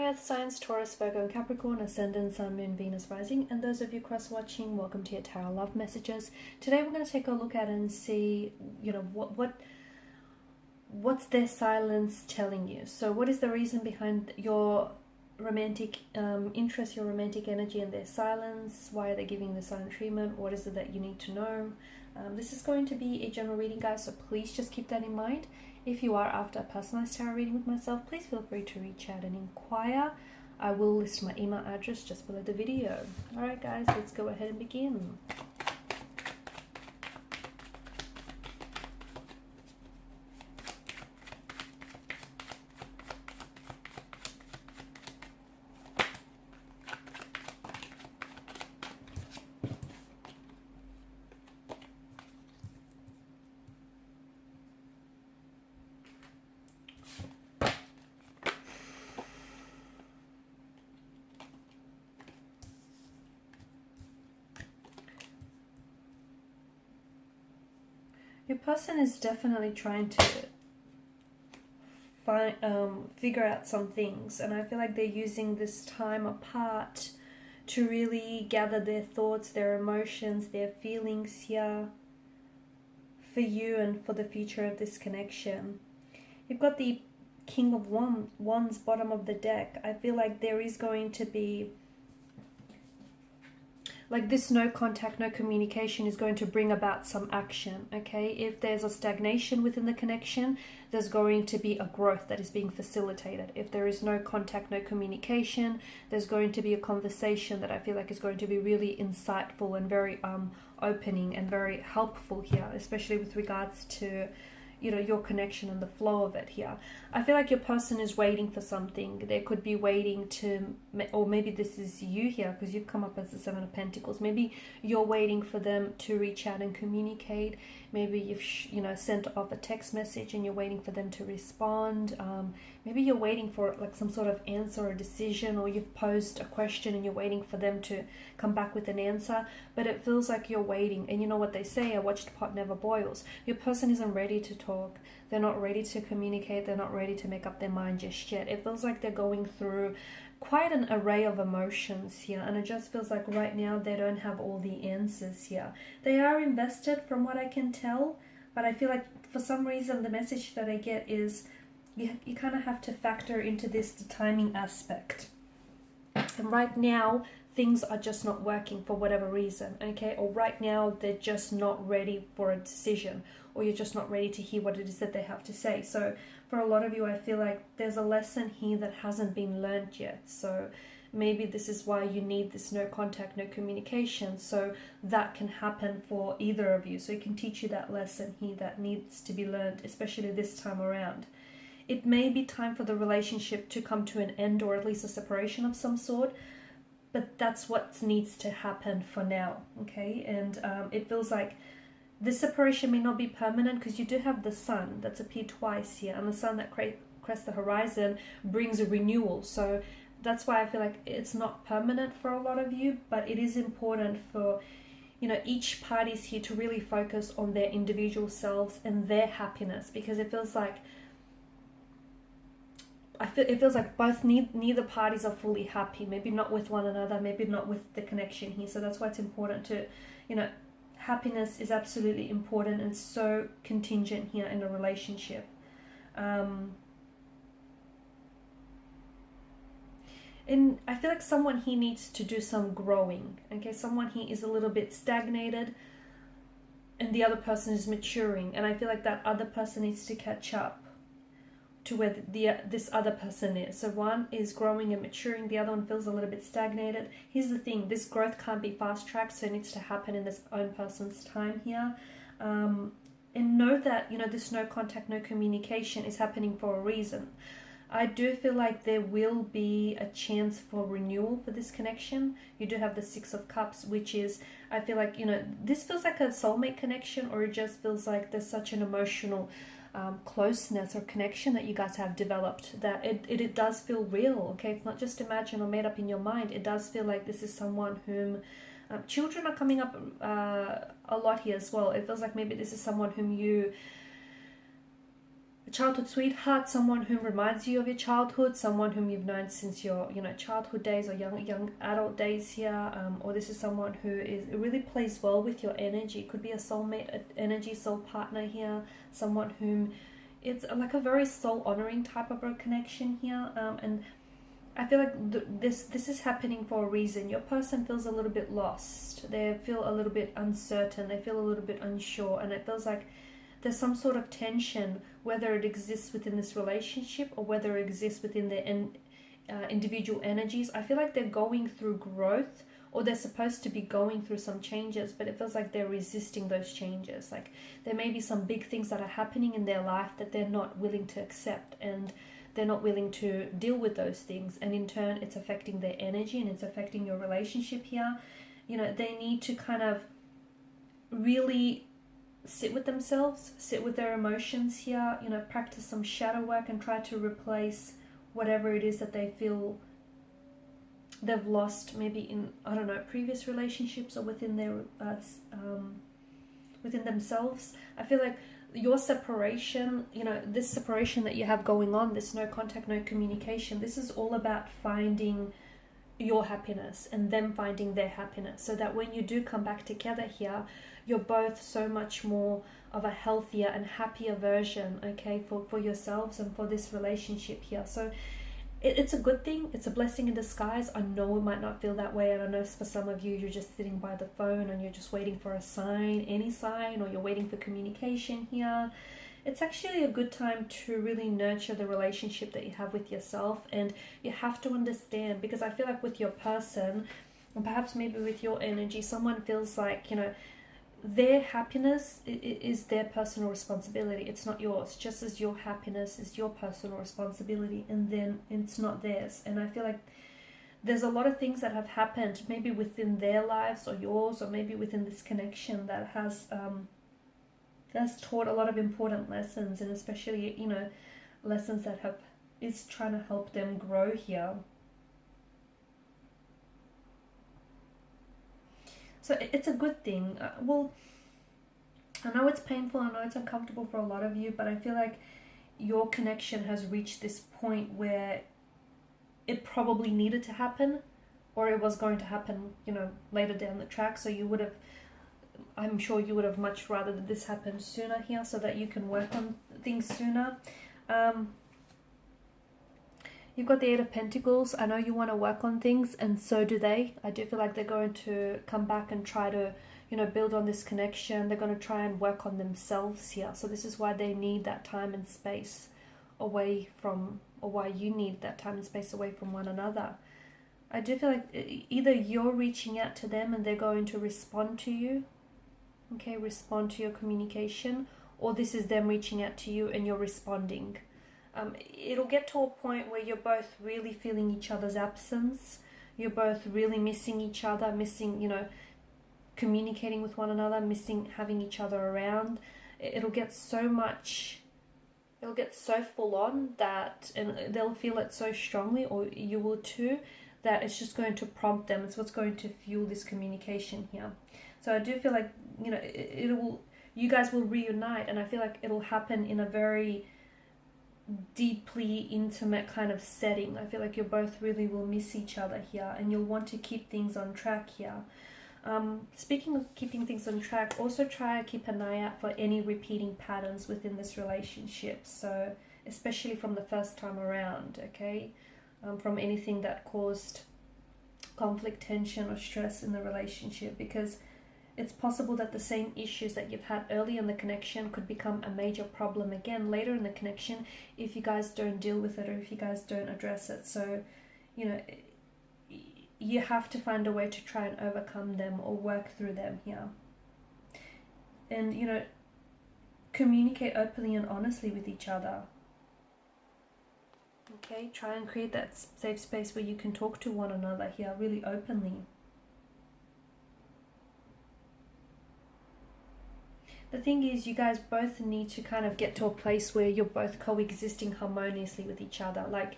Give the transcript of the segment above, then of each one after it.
Earth signs Taurus, Virgo, and Capricorn, Ascendant, Sun, Moon, Venus, Rising, and those of you cross-watching, welcome to your Tarot Love Messages. Today we're going to take a look at and see, what's their silence telling you. So what is the reason behind your romantic interest, your romantic energy in their silence? Why are they giving the silent treatment? What is it that you need to know? This is going to be a general reading, guys, so please just keep that in mind. If you are after a personalized tarot reading with myself, please feel free to reach out and inquire. I will list my email address just below the video. Alright guys, let's go ahead and begin. Your person is definitely trying to figure out some things, and I feel like they're using this time apart to really gather their thoughts, their emotions, their feelings here for you and for the future of this connection. You've got the King of Wands bottom of the deck. I feel like there is going to be like this no contact, no communication is going to bring about some action, okay? If there's a stagnation within the connection, there's going to be a growth that is being facilitated. If there is no contact, no communication, there's going to be a conversation that I feel like is going to be really insightful and very opening and very helpful here, especially with regards to your connection and the flow of it here. I feel like your person is waiting for something. They could be waiting to, or maybe this is you here because you've come up as the Seven of Pentacles. Maybe you're waiting for them to reach out and communicate. Maybe you've sent off a text message and you're waiting for them to respond. Maybe you're waiting for like some sort of answer or decision, or you've posed a question and you're waiting for them to come back with an answer. But it feels like you're waiting, and you know what they say, a watched pot never boils. Your person isn't ready to talk. They're not ready to communicate. They're not ready to make up their mind just yet. It feels like they're going through quite an array of emotions here, and it just feels like right now they don't have all the answers here. They are invested from what I can tell, but I feel like for some reason the message that I get is you kind of have to factor into this the timing aspect. And right now things are just not working for whatever reason, okay? Or right now they're just not ready for a decision, or you're just not ready to hear what it is that they have to say. So for a lot of you, I feel like there's a lesson here that hasn't been learned yet. So maybe this is why you need this no contact, no communication, so that can happen for either of you. So it can teach you that lesson here that needs to be learned, especially this time around. It may be time for the relationship to come to an end, or at least a separation of some sort, but that's what needs to happen for now, okay? And it feels like this separation may not be permanent, because you do have the Sun that's appeared twice here, and the Sun that crests the horizon brings a renewal. So that's why I feel like it's not permanent for a lot of you, but it is important for each party's here to really focus on their individual selves and their happiness, because it feels like neither parties are fully happy. Maybe not with one another, maybe not with the connection here. So that's why it's important to, happiness is absolutely important and so contingent here in a relationship. And I feel like someone here needs to do some growing, okay? Someone here is a little bit stagnated and the other person is maturing, and I feel like that other person needs to catch up to where this other person is. So one is growing and maturing, the other one feels a little bit stagnated. Here's the thing, this growth can't be fast-tracked, so it needs to happen in this own person's time here. And know that, this no contact, no communication is happening for a reason. I do feel like there will be a chance for renewal for this connection. You do have the Six of Cups, which is, I feel like, this feels like a soulmate connection, or it just feels like there's such an emotional closeness or connection that you guys have developed, that it does feel real, okay? It's not just imagined or made up in your mind. It does feel like this is someone whom children are coming up a lot here as well. It feels like maybe this is someone whom you a childhood sweetheart, someone who reminds you of your childhood, someone whom you've known since your, you know, childhood days or young adult days here, or this is someone who really plays well with your energy. It could be a soulmate, energy, soul partner here, someone whom it's like a very soul honoring type of a connection here, and I feel like this is happening for a reason. Your person feels a little bit lost. They feel a little bit uncertain. They feel a little bit unsure, and it feels like there's some sort of tension, whether it exists within this relationship or whether it exists within their individual energies. I feel like they're going through growth, or they're supposed to be going through some changes, but it feels like they're resisting those changes. Like there may be some big things that are happening in their life that they're not willing to accept, and they're not willing to deal with those things, and in turn it's affecting their energy and it's affecting your relationship here. You know, they need to kind of really sit with themselves, sit with their emotions here, you know, practice some shadow work and try to replace whatever it is that they feel they've lost, maybe in, I don't know, previous relationships or within their within themselves. I feel like your separation, you know, this separation that you have going on, this no contact, no communication, this is all about finding your happiness and them finding their happiness, so that when you do come back together here, you're both so much more of a healthier and happier version, okay, for yourselves and for this relationship here. So it's a good thing. It's a blessing in disguise. I know it might not feel that way, and I know for some of you, you're just sitting by the phone and you're just waiting for a sign, any sign, or you're waiting for communication here. It's actually a good time to really nurture the relationship that you have with yourself, and you have to understand, because I feel like with your person, and perhaps maybe with your energy, someone feels like, you know, their happiness is their personal responsibility. It's not yours, just as your happiness is your personal responsibility, and then it's not theirs. And I feel like there's a lot of things that have happened maybe within their lives or yours, or maybe within this connection, that has taught a lot of important lessons, and especially, you know, lessons that is trying to help them grow here. So it's a good thing. Well, I know it's painful, I know it's uncomfortable for a lot of you, but I feel like your connection has reached this point where it probably needed to happen, or it was going to happen, you know, later down the track. So you would have, I'm sure you would have much rather that this happened sooner here, so that you can work on things sooner. You've got the Eight of Pentacles. I know you want to work on things, and so do they. I do feel like they're going to come back and try to, you know, build on this connection. They're going to try and work on themselves here. So this is why they need that time and space away from, or why you need that time and space away from one another. I do feel like either you're reaching out to them and they're going to respond to you, okay, respond to your communication, or this is them reaching out to you and you're responding. It'll get to a point where you're both really feeling each other's absence. You're both really missing each other, missing, you know, communicating with one another, missing having each other around. It'll get so full on that, and they'll feel it so strongly, or you will too, that it's just going to prompt them. It's what's going to fuel this communication here. So I do feel like, you know, you guys will reunite, and I feel like it'll happen in a very deeply intimate kind of setting. I feel like you both really will miss each other here, and you'll want to keep things on track here. Speaking of keeping things on track, also try to keep an eye out for any repeating patterns within this relationship. So especially from the first time around, okay? From anything that caused conflict, tension, or stress in the relationship, because it's possible that the same issues that you've had early in the connection could become a major problem again later in the connection if you guys don't deal with it, or if you guys don't address it. So, you know, you have to find a way to try and overcome them or work through them here. And, you know, communicate openly and honestly with each other. Okay, try and create that safe space where you can talk to one another here really openly. The thing is, you guys both need to kind of get to a place where you're both coexisting harmoniously with each other. Like,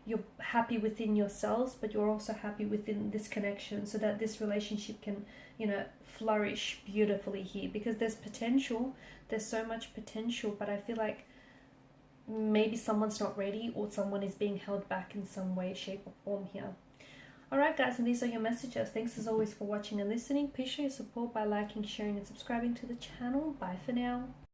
you're happy within yourselves, but you're also happy within this connection, so that this relationship can, you know, flourish beautifully here. Because there's potential, there's so much potential, but I feel like maybe someone's not ready, or someone is being held back in some way, shape, or form here. Alright guys, and these are your messages. Thanks as always for watching and listening. Please show your support by liking, sharing, and subscribing to the channel. Bye for now.